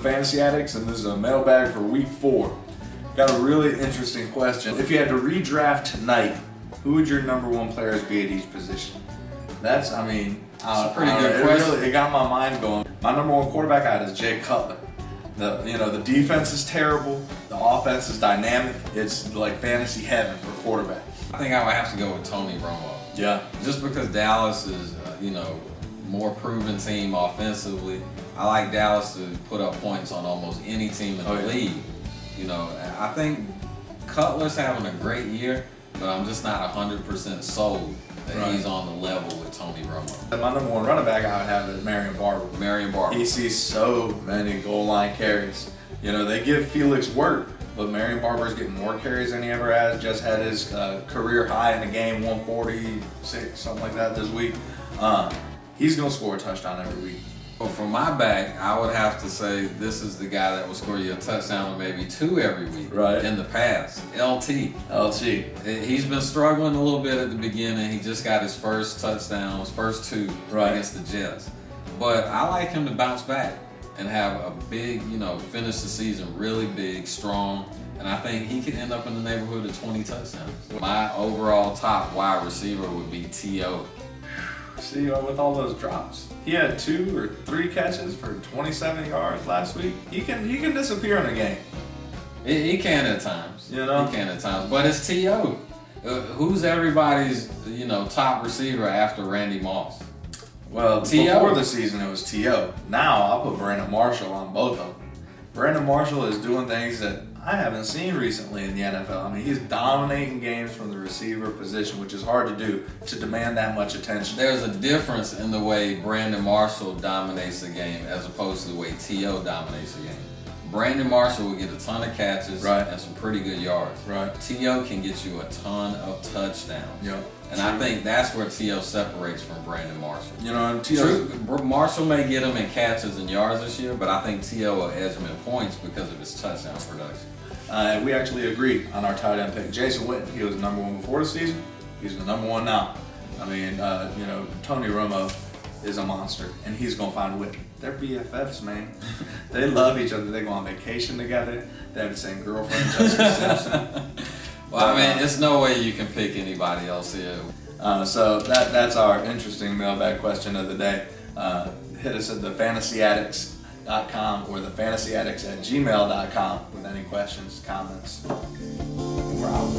Fantasy Addicts, and this is a mailbag for week 4. Got a really interesting question. If you had to redraft tonight, who would your number 1 players be at each position? That's, I mean, a pretty good question. It got my mind going. My number 1 quarterback I had is Jay Cutler. The defense is terrible. The offense is dynamic. It's like fantasy heaven for quarterback. I think I would have to go with Tony Romo. Yeah. Just because Dallas is, more proven team offensively. I like Dallas to put up points on almost any team in the league. I think Cutler's having a great year, but I'm just not 100% sold that he's on the level with Tony Romo. My number 1 running back I would have is Marion Barber. Marion Barber. He sees so many goal line carries. They give Felix work, but Marion Barber's getting more carries than he ever has. Just had his career high in the game, 146, something like that this week. He's going to score a touchdown every week. Well, for my back, I would have to say this is the guy that will score you a touchdown or maybe 2 every week in the past. LT. He's been struggling a little bit at the beginning. He just got his first touchdown, his first 2 against the Jets. But I like him to bounce back and have a big, finish the season really big, strong. And I think he could end up in the neighborhood of 20 touchdowns. My overall top wide receiver would be T.O. See, with all those drops, he had 2 or 3 catches for 27 yards last week. He can disappear in a game. He can at times. He can at times. But it's T.O. Who's everybody's top receiver after Randy Moss? Well, before the season it was T.O. Now I'll put Brandon Marshall on both of them. Brandon Marshall is doing things that I haven't seen recently in the NFL. I mean, he's dominating games from the receiver position, which is hard to do, to demand that much attention. There's a difference in the way Brandon Marshall dominates the game as opposed to the way T.O. dominates the game. Brandon Marshall will get a ton of catches and some pretty good yards. T.O. can get you a ton of touchdowns. And I think that's where T.O. separates from Brandon Marshall. Marshall may get him in catches and yards this year, but I think T.O. will edge him in points because of his touchdown production. We actually agree on our tight end pick. Jason Witten, he was the number 1 before the season. He's the number 1 now. I mean, Tony Romo is a monster, and he's going to find Witten. They're BFFs, man. They love each other. They go on vacation together. They have the same girlfriend, Jessica Simpson. Well, I mean, it's no way you can pick anybody else here. So that's our interesting mailbag question of the day. Hit us at thefantasyaddicts.com or thefantasyaddicts@gmail.com with any questions, comments. We're out.